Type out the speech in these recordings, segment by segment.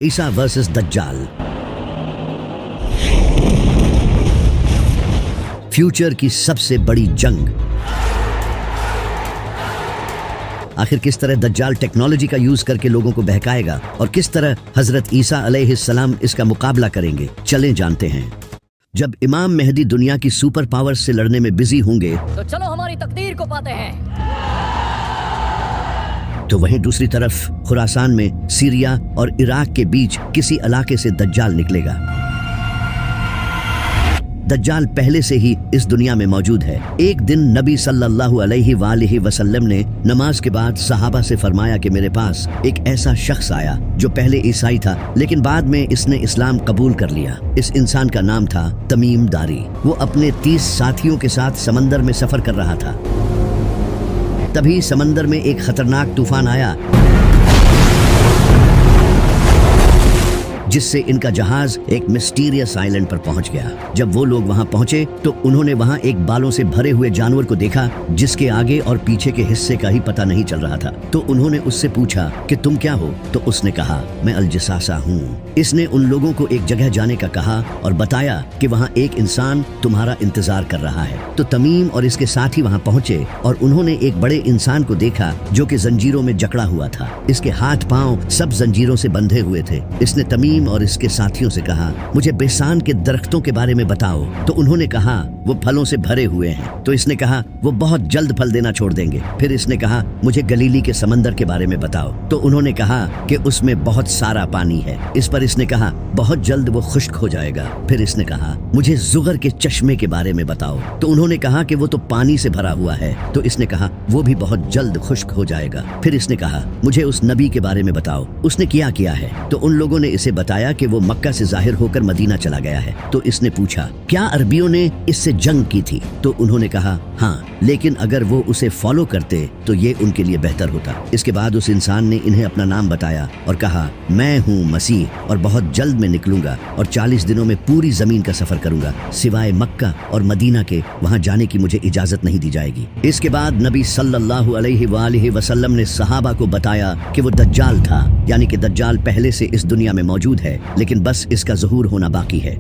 ईसा versus दज्जाल। Future की सबसे बड़ी जंग। आखिर किस तरह दज्जाल टेक्नोलॉजी का यूज करके लोगों को बहकाएगा और किस तरह हजरत ईसा अलैहिस्सलाम इसका मुकाबला करेंगे, चलें जानते हैं। जब इमाम मेहदी दुनिया की सुपर पावर्स से लड़ने में बिजी होंगे तो चलो हमारी तकदीर को पाते हैं। तो वहीं दूसरी तरफ खुरासान में सीरिया और इराक के बीच किसी इलाके से दज्जाल निकलेगा। दज्जाल पहले से ही इस दुनिया में मौजूद है। एक दिन नबी सल्लल्लाहु अलैहि वसल्लम ने नमाज के बाद सहाबा से फरमाया कि मेरे पास एक ऐसा शख्स आया जो पहले ईसाई था लेकिन बाद में इसने इस्लाम कबूल कर लिया। इस इंसान का नाम था तमीम दारी। वो अपने 30 साथियों के साथ समंदर में सफर कर रहा था। तभी समंदर में एक खतरनाक तूफान आया जिससे इनका जहाज एक मिस्टीरियस आइलैंड पर पहुंच गया। जब वो लोग वहां पहुंचे तो उन्होंने वहां एक बालों से भरे हुए जानवर को देखा जिसके आगे और पीछे के हिस्से का ही पता नहीं चल रहा था। तो उन्होंने उससे पूछा कि तुम क्या हो? तो उसने कहा मैं अल-जसासा हूँ। इसने उन लोगों को एक जगह जाने का कहा और बताया कि वहाँ एक इंसान तुम्हारा इंतजार कर रहा है। तो तमीम और इसके साथी वहाँ पहुंचे और उन्होंने एक बड़े इंसान को देखा जो कि जंजीरों में जकड़ा हुआ था। इसके हाथ पांव सब जंजीरों से बंधे हुए थे। इसने तमीम और इसके साथियों से कहा मुझे बेसान के दरख्तों के बारे में बताओ। तो उन्होंने कहा वो फलों से भरे हुए हैं। तो इसने कहा वो बहुत जल्द फल देना छोड़ देंगे। फिर इसने कहा मुझे गलीली के समंदर के बारे में बताओ। तो उन्होंने कहा कि उसमें बहुत सारा पानी है। इस पर इसने कहा बहुत जल्द वो खुश्क हो जाएगा। फिर इसने कहा मुझे जुगर के चश्मे के बारे में बताओ। तो उन्होंने कहा कि वो तो पानी से भरा हुआ है। तो इसने कहा वो भी बहुत जल्द खुश्क हो जाएगा। फिर इसने कहा मुझे उस नबी के बारे में बताओ, उसने किया है। तो उन लोगों ने इसे बताया कि वो मक्का से जाहिर होकर मदीना चला गया है। तो इसने पूछा क्या अरबियों ने इससे जंग की थी? तो उन्होंने कहा हाँ, लेकिन अगर वो उसे फॉलो करते तो ये उनके लिए बेहतर होता। इसके बाद उस इंसान ने इन्हें अपना नाम बताया और कहा मैं हूँ मसीह और बहुत जल्द मैं निकलूंगा और 40 दिनों में पूरी जमीन का सफर करूंगा, सिवाय मक्का और मदीना के, वहां जाने की मुझे इजाजत नहीं दी जाएगी। इसके बाद नबी सल्लल्लाहु अलैहि वसल्लम ने सहाबा को बताया कि वो दज्जाल था, यानी कि दज्जाल पहले से इस दुनिया में मौजूद है लेकिन बस इसका ज़हूर होना बाकी है।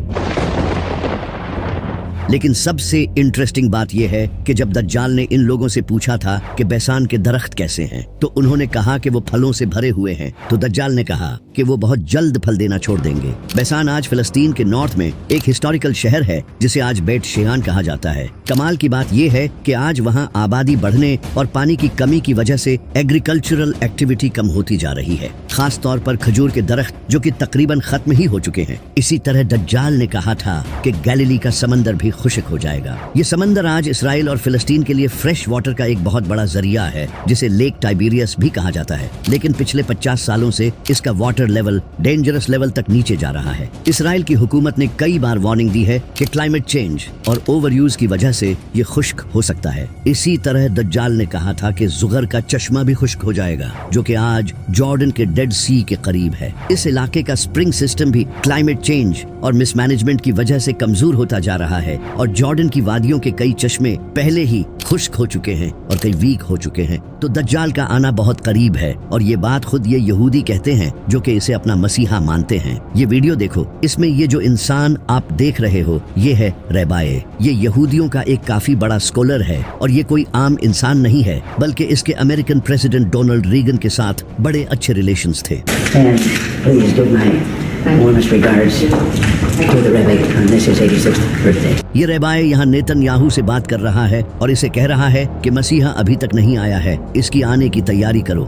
लेकिन सबसे इंटरेस्टिंग बात यह है कि जब दज्जाल ने इन लोगों से पूछा था कि बैसान के दरख्त कैसे हैं, तो उन्होंने कहा कि वो फलों से भरे हुए हैं। तो दज्जाल ने कहा कि वो बहुत जल्द फल देना छोड़ देंगे। बैसान आज फिलिस्तीन के नॉर्थ में एक हिस्टोरिकल शहर है जिसे आज बेट शेयान कहा जाता है। कमाल की बात यह है कि आज वहाँ आबादी बढ़ने और पानी की कमी की वजह से एग्रीकल्चरल एक्टिविटी कम होती जा रही है, खास तौर पर खजूर के दरख्त जो कि तकरीबन खत्म ही हो चुके हैं। इसी तरह दज्जाल ने कहा था कि गैलीली का समंदर भी खुश्क हो जाएगा। ये समंदर आज इसराइल और फिलिस्तीन के लिए फ्रेश वाटर का एक बहुत बड़ा जरिया है जिसे लेक टाइबेरियस भी कहा जाता है। लेकिन पिछले 50 सालों से इसका वाटर लेवल डेंजरस लेवल तक नीचे जा रहा है। इसराइल की हुकूमत ने कई बार वार्निंग दी है कि क्लाइमेट चेंज और ओवर यूज की वजह से ये खुश्क हो सकता है। इसी तरह दज्जाल ने कहा था कि जुगर का चश्मा भी खुश्क हो जाएगा जो कि आज जॉर्डन के डेड सी के करीब है। इस इलाके का स्प्रिंग सिस्टम भी क्लाइमेट चेंज और मिसमैनेजमेंट की वजह से कमजोर होता जा रहा है और जॉर्डन की वादियों के कई चश्मे पहले ही खुश्क हो चुके हैं और कई वीक हो चुके हैं। तो दज्जाल का आना बहुत करीब है और ये बात खुद ये यहूदी कहते हैं जो कि इसे अपना मसीहा मानते हैं। ये वीडियो देखो, इसमें ये जो इंसान आप देख रहे हो ये है रैबाए। ये यहूदियों का एक काफी बड़ा स्कॉलर है और ये कोई आम इंसान नहीं है बल्कि इसके अमेरिकन प्रेसिडेंट डोनाल्ड रीगन के साथ बड़े अच्छे रिलेशंस थे। ये रैबाए यहाँ नेतन्याहू से बात कर रहा है और इसे कह रहा है कि मसीहा अभी तक नहीं आया है, इसकी आने की तैयारी करो।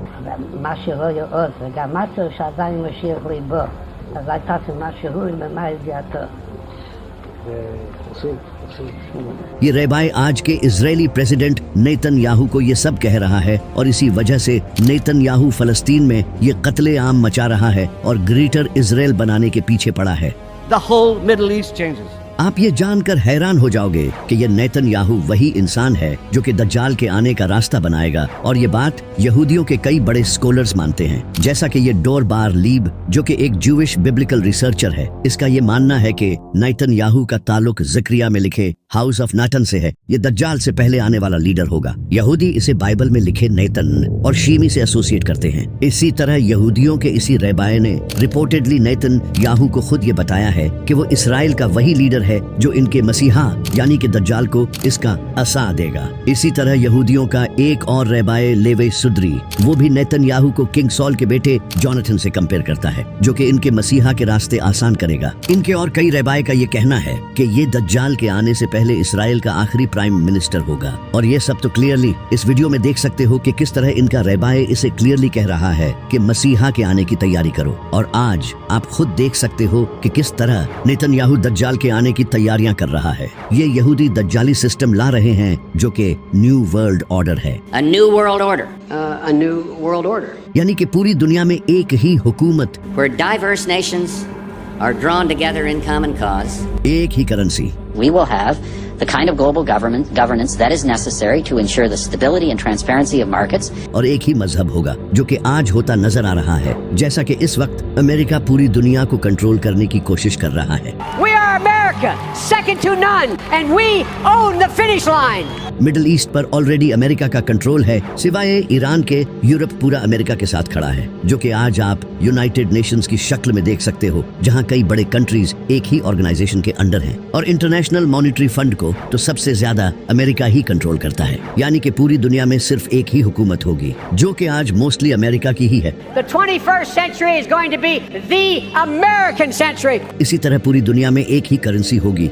ये रैबाए आज के इजरायली प्रेसिडेंट नेतन्याहू को ये सब कह रहा है और इसी वजह से नेतन्याहू फलस्तीन में ये कत्ले-आम मचा रहा है और ग्रेटर इजराइल बनाने के पीछे पड़ा है। The whole Middle East changes. आप ये जानकर हैरान हो जाओगे कि ये नेतन्याहू वही इंसान है जो कि दज्जाल के आने का रास्ता बनाएगा और ये बात यहूदियों के कई बड़े स्कॉलर्स मानते हैं, जैसा कि ये डोर बार लीब जो कि एक जूविश बिब्लिकल रिसर्चर है। इसका ये मानना है कि नेतन्याहू का ताल्लुक ज़करिया में लिखे हाउस ऑफ नाटन से है। ये दज्जाल से पहले आने वाला लीडर होगा। यहूदी इसे बाइबल में लिखे नेतन और शीमी से एसोसिएट करते हैं। इसी तरह यहूदियों के इसी रैबाए ने रिपोर्टेडली नेतन याहू को खुद ये बताया है कि वो इसराइल का वही लीडर है जो इनके मसीहा यानी कि दज्जाल को इसका असा देगा। इसी तरह यहूदियों का एक और रैबाए लेवी सुद्री, वो भी नेतन याहू को किंग सॉल के बेटे जोनाथन से कंपेयर करता है, जो कि इनके मसीहा के रास्ते आसान करेगा। इनके और कई रैबाए का ये कहना है कि ये दज्जाल के आने से पहले इसराइल का आखिरी प्राइम मिनिस्टर होगा। और ये सब तो क्लियरली इस वीडियो में देख सकते हो कि किस तरह इनका रैबाए इसे क्लियरली कह रहा है कि मसीहा के आने की तैयारी करो। और आज आप खुद देख सकते हो कि किस तरह नेतन्याहू दज्जाल के आने की तैयारियां कर रहा है। ये यहूदी दज्जाली सिस्टम ला रहे हैं जो कि न्यू वर्ल्ड ऑर्डर है। A new world order. A new world order. यानी कि पूरी दुनिया में एक ही हुकूमत, Where diverse nations are drawn together in common cause. एक ही currency. We will have the kind of global governance that is necessary to ensure the stability and transparency of markets. और एक ही मजहब होगा जो कि आज होता नजर आ रहा है। जैसा कि इस वक्त अमेरिका पूरी दुनिया को कंट्रोल करने की कोशिश कर रहा है। We are America, second to none, and we own the finish line. Middle east पर ऑलरेडी अमेरिका का कंट्रोल है, सिवाय ईरान के यूरोप पूरा अमेरिका के साथ खड़ा है, जो कि आज आप यूनाइटेड नेशंस की शक्ल में देख सकते हो, जहां कई बड़े कंट्रीज एक ही ऑर्गेनाइजेशन के अंडर हैं। और इंटरनेशनल मॉनेटरी फंड को तो सबसे ज्यादा अमेरिका ही कंट्रोल करता है, यानी कि पूरी दुनिया में सिर्फ एक ही हुकूमत होगी, जो कि आज मोस्टली अमेरिका की ही है। The 21st century is going to be the American century. इसी तरह पूरी दुनिया में एक ही करेंसी होगी,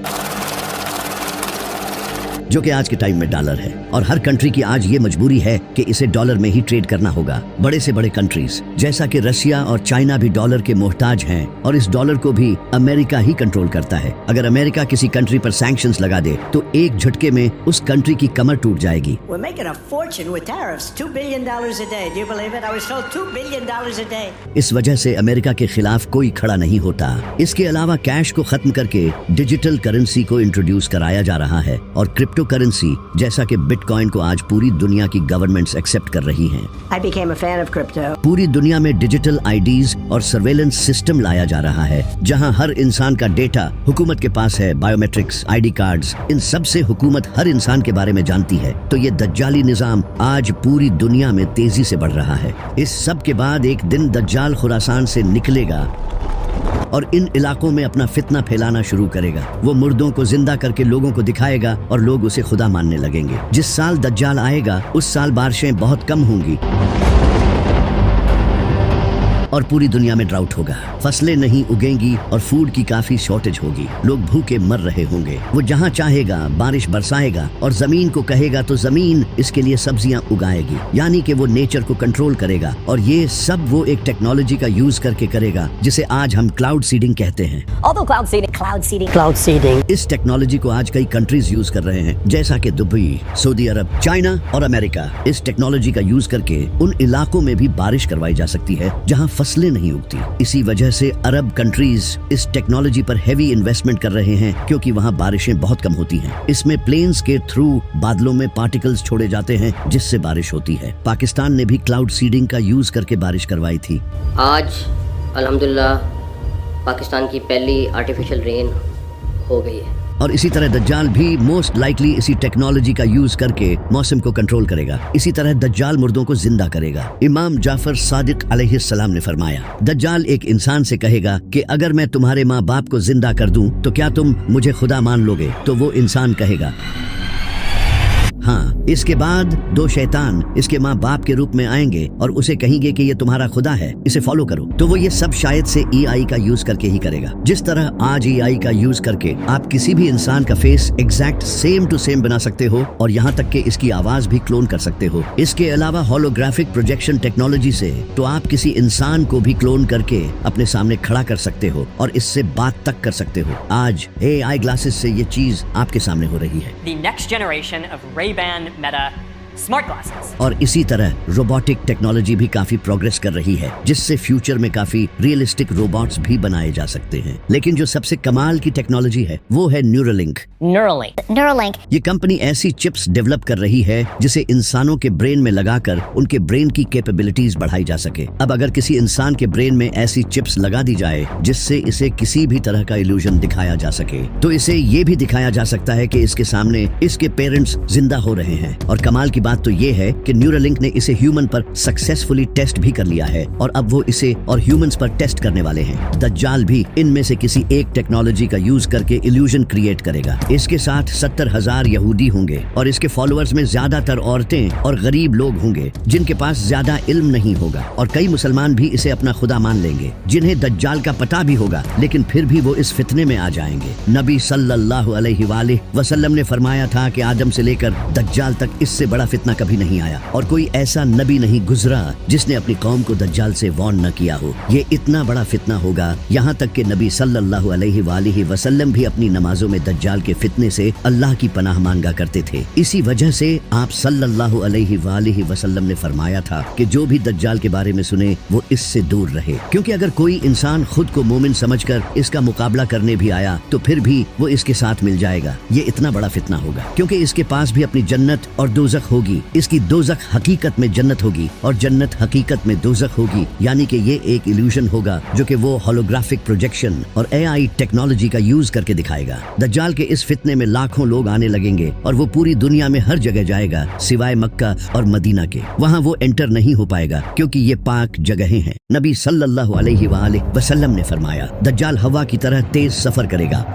जो कि आज के टाइम में डॉलर है। और हर कंट्री की आज ये मजबूरी है कि इसे डॉलर में ही ट्रेड करना होगा। बड़े से बड़े कंट्रीज जैसा कि रशिया और चाइना भी डॉलर के मोहताज हैं, और इस डॉलर को भी अमेरिका ही कंट्रोल करता है। अगर अमेरिका किसी कंट्री पर सैंक्शंस लगा दे तो एक झटके में उस कंट्री की कमर टूट जाएगी। We're making a fortune with tariffs. $2 billion a day. Do you believe it? I was told $2 billion a day. इस वजह से अमेरिका के खिलाफ कोई खड़ा नहीं होता। इसके अलावा कैश को खत्म करके डिजिटल करेंसी को इंट्रोड्यूस कराया जा रहा है, और क्रिप्टो करेंसी जैसा कि बिटकॉइन को आज पूरी दुनिया की गवर्नमेंट्स एक्सेप्ट कर रही हैं। I became a fan of crypto. पूरी दुनिया में डिजिटल आईडीज और सर्वेलेंस सिस्टम लाया जा रहा है, जहां हर इंसान का डेटा हुकूमत के पास है। बायोमेट्रिक्स, आईडी कार्ड्स, इन सब से हुकूमत हर इंसान के बारे में जानती है। तो ये दज्जाली निजाम आज पूरी दुनिया में तेजी से बढ़ रहा है। इस सब के बाद एक दिन दज्जाल खुरासान से निकलेगा और इन इलाकों में अपना फितना फैलाना शुरू करेगा। वो मुर्दों को जिंदा करके लोगों को दिखाएगा और लोग उसे खुदा मानने लगेंगे। जिस साल दज्जाल आएगा उस साल बारिशें बहुत कम होंगी और पूरी दुनिया में ड्राउट होगा, फसलें नहीं उगेंगी और फूड की काफी शॉर्टेज होगी। लोग भूखे मर रहे होंगे। वो जहाँ चाहेगा बारिश बरसाएगा और जमीन को कहेगा तो जमीन इसके लिए सब्जियां उगाएगी, यानी कि वो नेचर को कंट्रोल करेगा। और ये सब वो एक टेक्नोलॉजी का यूज करके करेगा जिसे आज हम क्लाउड सीडिंग कहते हैं। Although cloud seeding. इस टेक्नोलॉजी को आज कई कंट्रीज यूज कर रहे हैं, जैसा कि दुबई, सऊदी अरब, चाइना और अमेरिका। इस टेक्नोलॉजी का यूज करके उन इलाकों में भी बारिश करवाई जा सकती है जहां फसलें नहीं उगती। इसी वजह से अरब कंट्रीज इस टेक्नोलॉजी पर हेवी इन्वेस्टमेंट कर रहे हैं, क्योंकि वहां बारिशें बहुत कम होती हैं। इसमें प्लेन्स के थ्रू बादलों में पार्टिकल्स छोड़े जाते हैं जिससे बारिश होती है। पाकिस्तान ने भी क्लाउड सीडिंग का यूज करके बारिश करवाई थी। आज अल्हम्दुलिल्लाह पाकिस्तान की पहली आर्टिफिशियल रेन हो गई है। और इसी तरह दज्जाल भी मोस्ट लाइकली इसी टेक्नोलॉजी का यूज करके मौसम को कंट्रोल करेगा। इसी तरह दज्जाल मुर्दों को जिंदा करेगा। इमाम जाफर सादिक अलैहिस्सलाम ने फरमाया, दज्जाल एक इंसान से कहेगा कि अगर मैं तुम्हारे माँ बाप को जिंदा कर दूं तो क्या तुम मुझे खुदा मान लोगे? तो वो इंसान कहेगा हाँ। इसके बाद दो शैतान इसके माँ बाप के रूप में आएंगे और उसे कहेंगे कि ये तुम्हारा खुदा है, इसे फॉलो करो। तो वो ये सब शायद से AI का यूज करके ही करेगा। जिस तरह आज AI का यूज करके आप किसी भी इंसान का face exact same to same बना सकते हो, और यहाँ तक कि इसकी आवाज भी क्लोन कर सकते हो। इसके अलावा होलोग्राफिक प्रोजेक्शन टेक्नोलॉजी से तो आप किसी इंसान को भी क्लोन करके अपने सामने खड़ा कर सकते हो और इससे बात तक कर सकते हो। आज AI ग्लासेस से ये चीज आपके सामने हो रही है। The next generation of Ray-Ban Meta Smart glasses. और इसी तरह रोबोटिक टेक्नोलॉजी भी काफी प्रोग्रेस कर रही है, जिससे फ्यूचर में काफी रियलिस्टिक रोबोट्स भी बनाए जा सकते हैं। लेकिन जो सबसे कमाल की टेक्नोलॉजी है वो है न्यूरोलिंक। Neuralink. Neuralink. ये कंपनी ऐसी चिप्स डेवलप कर रही है जिसे इंसानों के ब्रेन में लगाकर उनके ब्रेन की कैपेबिलिटीज बढ़ाई जा सके। अब अगर किसी इंसान के ब्रेन में ऐसी चिप्स लगा दी जाए जिससे इसे किसी भी तरह का इल्यूजन दिखाया जा सके, तो इसे ये भी दिखाया जा सकता है कि इसके सामने इसके पेरेंट्स जिंदा हो रहे हैं। और कमाल की बात तो ये है कि न्यूरोलिंक ने इसे ह्यूमन पर सक्सेसफुली टेस्ट भी कर लिया है और अब वो इसे और ह्यूमंस पर टेस्ट करने वाले हैं। दज्जाल भी इनमें से किसी एक टेक्नोलॉजी का यूज करके इल्यूजन क्रिएट करेगा। इसके साथ 70,000 यहूदी होंगे और इसके फॉलोअर्स में ज्यादातर औरतें और गरीब लोग होंगे जिनके पास ज्यादा इल्म नहीं होगा, और कई मुसलमान भी इसे अपना खुदा मान लेंगे जिन्हें दज्जाल का पता भी होगा, लेकिन फिर भी वो इस फितने में आ जाएंगे। नबी सल्लल्लाहु अलैहि वसल्लम ने फरमाया था कि आदम से लेकर दज्जाल तक इससे बड़ा फितना कभी नहीं आया और कोई ऐसा नबी नहीं गुजरा जिसने अपनी कौम को दज्जाल से वार्न न किया हो। ये इतना बड़ा फितना होगा, यहाँ तक कि नबी सल्लल्लाहु अलैहि वसल्लम भी अपनी नमाजों में दज्जाल के फितने से अल्लाह की पनाह मांगा करते थे। इसी वजह से आप सल्लल्लाहु अलैहि वसल्लम ने फरमाया था कि जो भी दज्जाल के बारे में सुने वो इससे दूर रहे, क्योंकि अगर कोई इंसान खुद को मोमिन समझकर इसका मुकाबला करने भी आया तो फिर भी वो इसके साथ मिल जाएगा। ये इतना बड़ा फितना होगा क्योंकि इसके पास भी अपनी जन्नत और दोज़ख होगी। इसकी दोज़ख हकीकत में जन्नत होगी और जन्नत हकीकत में दोज़ख होगी, यानी कि ये एक इल्यूजन होगा जो कि वो होलोग्राफिक प्रोजेक्शन और AI टेक्नोलॉजी का यूज करके दिखाएगा। दज्जाल के इस फितने में लाखों लोग आने लगेंगे और वो पूरी दुनिया में हर जगह जाएगा सिवाय मक्का और मदीना के। वहाँ वो एंटर नहीं हो पाएगा क्योंकि ये पाक जगहें हैं। नबी सल्लल्लाहु अलैहि वसल्लम ने फरमाया, दज्जाल हवा की तरह तेज सफर करेगा।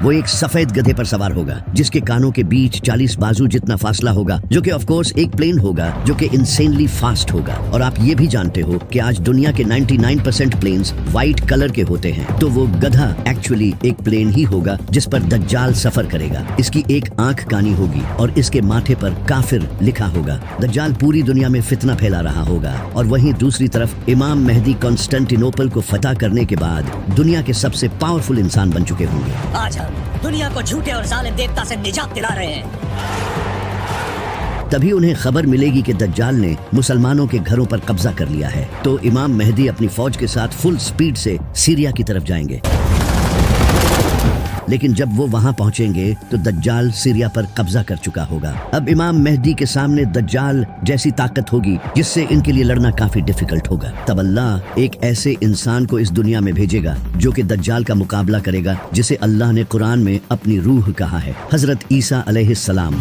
वो एक सफेद गधे पर सवार होगा जिसके कानों के बीच 40 बाजू जितना फासला होगा, जो कि ऑफ कोर्स एक प्लेन होगा जो कि इंसेनली फास्ट होगा। और आप ये भी जानते हो कि आज दुनिया के 99% प्लेन्स व्हाइट कलर के होते हैं, तो वो गधा एक्चुअली एक प्लेन ही होगा जिस पर दज्जाल सफर करेगा। इसकी एक आंख कानी होगी और इसके माथे पर काफिर लिखा होगा। दज्जाल पूरी दुनिया में फितना फैला रहा होगा और वहीं दूसरी तरफ इमाम मेहदी कॉन्स्टेंटिनोपल को फतह करने के बाद दुनिया के सबसे पावरफुल इंसान बन चुके होंगे। आज हम दुनिया को झूठे और जालिम देवता से निजात दिला रहे हैं। तभी उन्हें खबर मिलेगी कि दज्जाल ने मुसलमानों के घरों पर कब्जा कर लिया है, तो इमाम मेहदी अपनी फौज के साथ फुल स्पीड से सीरिया की तरफ जाएंगे। लेकिन जब वो वहां पहुंचेंगे तो दज्जाल सीरिया पर कब्जा कर चुका होगा। अब इमाम मेहदी के सामने दज्जाल जैसी ताकत होगी जिससे इनके लिए लड़ना काफी डिफिकल्ट होगा। तब अल्लाह एक ऐसे इंसान को इस दुनिया में भेजेगा जो कि दज्जाल का मुकाबला करेगा, जिसे अल्लाह ने कुरान में अपनी रूह कहा है, हजरत ईसा अलैहिस्सलाम।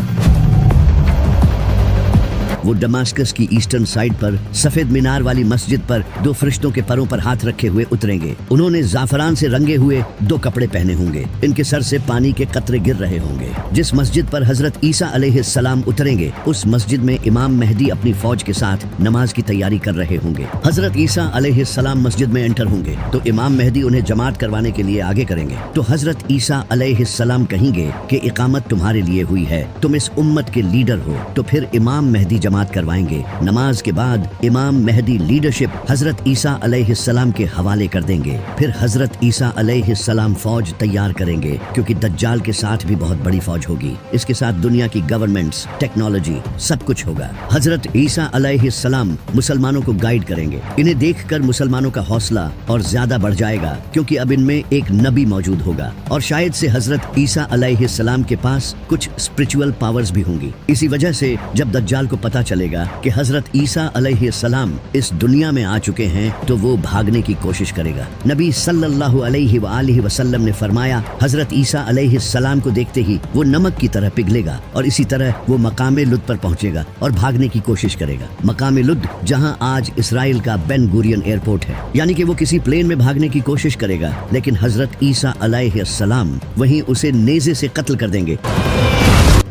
वो दमास्कस की ईस्टर्न साइड पर सफेद मीनार वाली मस्जिद पर 2 फरिश्तों के परों पर हाथ रखे हुए उतरेंगे। उन्होंने जाफरान से रंगे हुए 2 कपड़े पहने होंगे। इनके सर से पानी के कतरे गिर रहे होंगे। जिस मस्जिद पर हजरत ईसा अलैहिस्सलाम उतरेंगे उस मस्जिद में इमाम मेहदी अपनी फौज के साथ नमाज की तैयारी कर रहे होंगे। हजरत ईसा अलैहिस्सलाम मस्जिद में एंटर होंगे तो इमाम मेहदी उन्हें जमात करवाने के लिए आगे करेंगे। तो हजरत ईसा अलैहिस्सलाम कहेंगे कि इकामत तुम्हारे लिए हुई है, तुम इस उम्मत के लीडर हो। तो फिर इमाम मेहदी जमात करवाएंगे। नमाज के बाद इमाम मेहदी लीडरशिप हजरत ईसा अलैहिस्सलाम के हवाले कर देंगे। फिर हजरत ईसा अलैहिस्सलाम फौज तैयार करेंगे क्योंकि दज्जाल के साथ भी बहुत बड़ी फौज होगी। इसके साथ दुनिया की गवर्नमेंट्स, टेक्नोलॉजी, सब कुछ होगा। हजरत ईसा अलैहिस्सलाम मुसलमानों को गाइड करेंगे। इन्हें देखकर मुसलमानों का हौसला और ज्यादा बढ़ जाएगा क्योंकि अब इनमें एक नबी मौजूद होगा और शायद से हजरत ईसा अलैहिस्सलाम के पास कुछ स्पिरिचुअल पावर्स भी होंगी। इसी वजह से जब दज्जाल को पता चलेगा कि हजरत ईसा अलैहिस्सलाम इस दुनिया में आ चुके हैं तो वो भागने की कोशिश करेगा। नबी सल्लल्लाहु अलैहि वसल्लम ने फरमाया, हजरत ईसा अलैहिस्सलाम को देखते ही वो नमक की तरह पिघलेगा और इसी तरह वो मकामे लुद पर पहुंचेगा और भागने की कोशिश करेगा। मकामे लुद जहां आज इसराइल का बेन गुरियन एयरपोर्ट है, यानी कि वो किसी प्लेन में भागने की कोशिश करेगा, लेकिन हजरत ईसा अलैहिस्सलाम वहीं उसे नेज़े से कत्ल कर देंगे,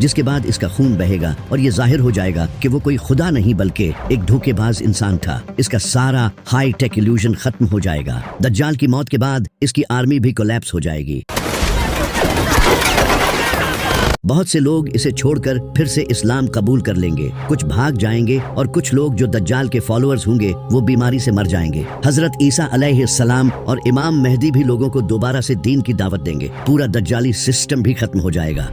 जिसके बाद इसका खून बहेगा और ये जाहिर हो जाएगा कि वो कोई खुदा नहीं बल्कि एक धोखेबाज इंसान था। इसका सारा हाई टेक इल्यूजन खत्म हो जाएगा। दज्जाल की मौत के बाद इसकी आर्मी भी कोलैप्स हो जाएगी। बहुत से लोग इसे छोड़कर फिर से इस्लाम कबूल कर लेंगे, कुछ भाग जाएंगे और कुछ लोग जो दज्जाल के फॉलोअर्स होंगे वो बीमारी से मर जाएंगे। हजरत ईसा अलैहिस्सलाम और इमाम मेहदी भी लोगों को दोबारा से दीन की दावत देंगे। पूरा दज्जाली सिस्टम भी खत्म हो जाएगा।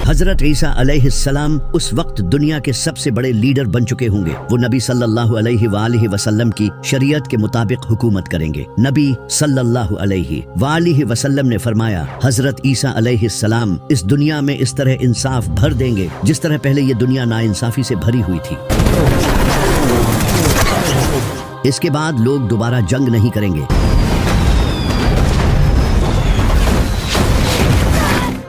हजरत ईसा अलैहिस्सलाम उस वक्त दुनिया के सबसे बड़े लीडर बन चुके होंगे। वो नबी सल्लल्लाहु अलैहि वसल्लम की शरीयत के मुताबिक हुकूमत करेंगे। नबी सल्लल्लाहु अलैहि वसल्लम ने फरमाया, हजरत ईसा अलैहिस्सलाम इस दुनिया में इस तरह इंसाफ भर देंगे जिस तरह पहले ये दुनिया नाइंसाफी से भरी हुई थी। इसके बाद लोग दोबारा जंग नहीं करेंगे।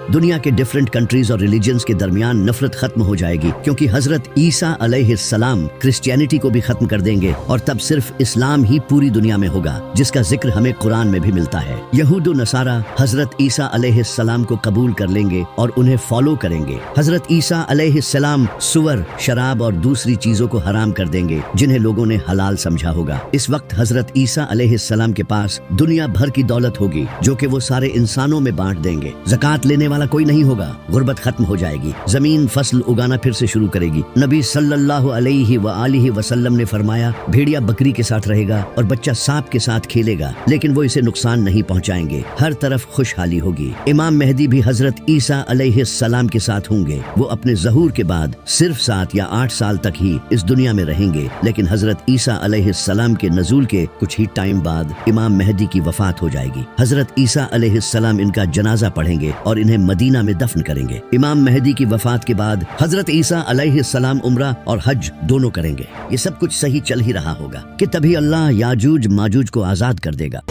दुनिया के डिफरेंट कंट्रीज और रिलीजन्स के दरमियान नफरत खत्म हो जाएगी, क्योंकि हजरत ईसा अलैहिस्सलाम क्रिश्चियनिटी को भी खत्म कर देंगे और तब सिर्फ इस्लाम ही पूरी दुनिया में होगा, जिसका जिक्र हमें कुरान में भी मिलता है। यहूद नसारा हजरत ईसा अलैहिस्सलाम को कबूल कर लेंगे और उन्हें फॉलो करेंगे। हजरत ईसा अलैहिस्सलाम सुअर, शराब और दूसरी चीजों को हराम कर देंगे जिन्हें लोगों ने हलाल समझा होगा। इस वक्त हजरत ईसा अलैहिस्सलाम के पास दुनिया भर की दौलत होगी जो कि वो सारे इंसानों में बांट देंगे। ज़कात लेने वाला कोई नहीं होगा, गुर्बत खत्म हो जाएगी, जमीन फसल उगाना फिर से शुरू करेगी। नबी सल्लल्लाहु अलैहि वसल्लम ने फरमाया, भेड़िया बकरी के साथ रहेगा और बच्चा सांप के साथ खेलेगा, लेकिन वो इसे नुकसान नहीं पहुंचाएंगे। हर तरफ खुशहाली होगी। इमाम मेहदी भी हजरत ईसा अलैहिस्सलाम के साथ होंगे। वो अपने ज़हूर के बाद सिर्फ 7 या 8 साल तक ही इस दुनिया में रहेंगे, लेकिन हजरत ईसा अलैहिस्सलाम के नज़ूल के कुछ ही टाइम बाद इमाम मेहदी की वफात हो जाएगी। हजरत ईसा अलैहिस्सलाम इनका जनाजा पढ़ेंगे और इन्हें मदीना में दफन करेंगे। इमाम मेहदी की वफात के बाद हजरत ईसा अलैहिस्सलाम उम्रा और हज दोनों करेंगे। ये सब कुछ सही चल ही रहा होगा कि तभी अल्लाह याजूज माजूज को आजाद कर देगा।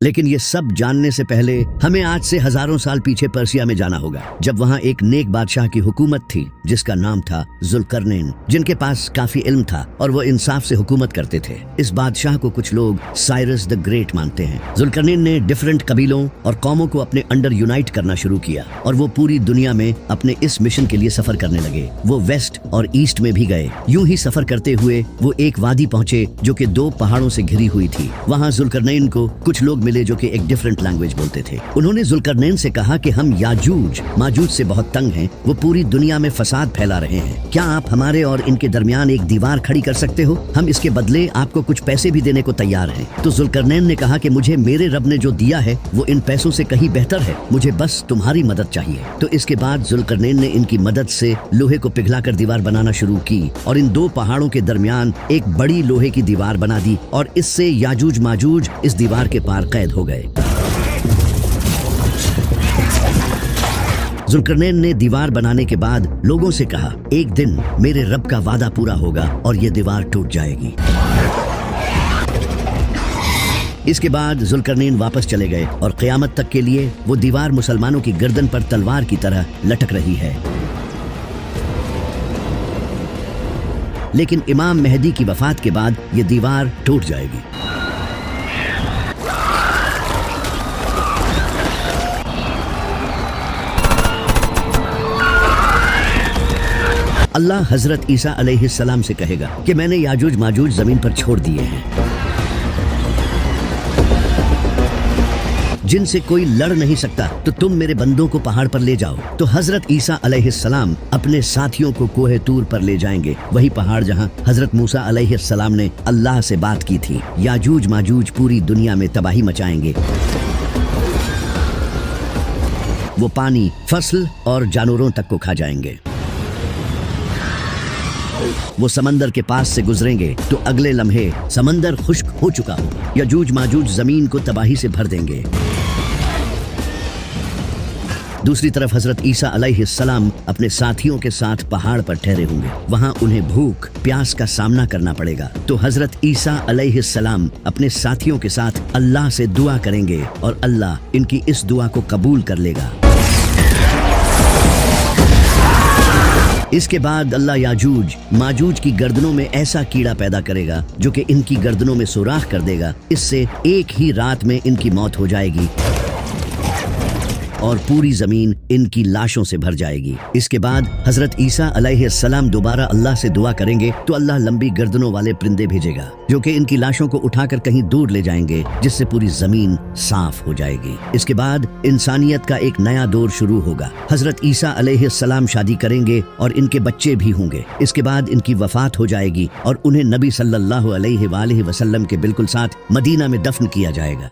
लेकिन ये सब जानने से पहले हमें आज से हजारों साल पीछे पर्सिया में जाना होगा, जब वहाँ एक नेक बादशाह की हुकूमत थी जिसका नाम था जुल्करनैन, जिनके पास काफी इल्म था और वो इंसाफ से हुकूमत करते थे। इस बादशाह को कुछ लोग साइरस द ग्रेट मानते हैं। जुल्करनैन ने डिफरेंट कबीलों और कौमों को अपने अंडर यूनाइट करना शुरू किया और वो पूरी दुनिया में अपने इस मिशन के लिए सफर करने लगे। वो वेस्ट और ईस्ट में भी गए। यूं ही सफर करते हुए वो एक वादी पहुंचे जो कि 2 पहाड़ों से घिरी हुई थी। वहाँ जुल्करनैन को कुछ लोग मिले जो कि एक डिफरेंट लैंग्वेज बोलते थे। उन्होंने जुल्करनैन से कहा कि हम याजूज माजूज से बहुत तंग हैं, वो पूरी दुनिया में फसाद फैला रहे हैं। क्या आप हमारे और इनके दरमियान एक दीवार खड़ी कर सकते हो? हम इसके बदले आपको कुछ पैसे भी देने को तैयार हैं। तो जुल्करनैन ने कहा कि मुझे मेरे रब ने जो दिया है वो इन पैसों से कहीं बेहतर है, मुझे बस तुम्हारी मदद चाहिए। तो इसके बाद जुल्करनैन ने इनकी मदद से लोहे को पिघलाकर दीवार बनाना शुरू की और इन 2 पहाड़ों के दरमियान एक बड़ी लोहे की दीवार बना दी और इससे याजूज माजूज इस दीवार के पार कैद हो गए। जुल्करनैन ने दीवार बनाने के बाद लोगों से कहा, एक दिन मेरे रब का वादा पूरा होगा और ये दीवार टूट जाएगी। इसके बाद जुल्करनैन वापस चले गए और क़यामत तक के लिए वो दीवार मुसलमानों की गर्दन पर तलवार की तरह लटक रही है। लेकिन इमाम मेहदी की वफात के बाद ये दीवार टूट जाएगी। अल्लाह हजरत ईसा अलैहिस्सलाम से कहेगा कि मैंने याजूज माजूज जमीन पर छोड़ दिए हैं, जिनसे कोई लड़ नहीं सकता, तो तुम मेरे बंदों को पहाड़ पर ले जाओ। तो हजरत ईसा अलैहिस्सलाम अपने साथियों को कोहे तूर पर ले जाएंगे, वही पहाड़ जहां हजरत मूसा अलैहिस्सलाम ने अल्लाह से बात की थी। याजूज माजूज पूरी दुनिया में तबाही मचाएंगे। वो पानी, फसल और जानवरों तक को खा जाएंगे। वो समंदर के पास से गुजरेंगे तो अगले लम्हे समंदर खुश्क हो चुका होगा। याजूज माजूज जमीन को तबाही से भर देंगे। दूसरी तरफ हजरत ईसा अलैहिस्सलाम अपने साथियों के साथ पहाड़ पर ठहरे होंगे। वहां उन्हें भूख प्यास का सामना करना पड़ेगा। तो हजरत ईसा अलैहिस्सलाम अपने साथियों के साथ अल्लाह से दुआ करेंगे और अल्लाह इनकी इस दुआ को कबूल कर लेगा। इसके बाद अल्लाह याजूज माजूज की गर्दनों में ऐसा कीड़ा पैदा करेगा जो कि इनकी गर्दनों में सुराख कर देगा। इससे एक ही रात में इनकी मौत हो जाएगी और पूरी जमीन इनकी लाशों से भर जाएगी। इसके बाद हजरत ईसा अलैहिस्सलाम दोबारा अल्लाह से दुआ करेंगे तो अल्लाह लंबी गर्दनों वाले परिंदे भेजेगा जो कि इनकी लाशों को उठाकर कहीं दूर ले जाएंगे, जिससे पूरी जमीन साफ हो जाएगी। इसके बाद इंसानियत का एक नया दौर शुरू होगा। हजरत ईसा अलैहिस्सलाम शादी करेंगे और इनके बच्चे भी होंगे। इसके बाद इनकी वफात हो जाएगी और उन्हें नबी सल्लल्लाहु अलैहि वसल्लम के बिल्कुल साथ मदीना में दफन किया जाएगा।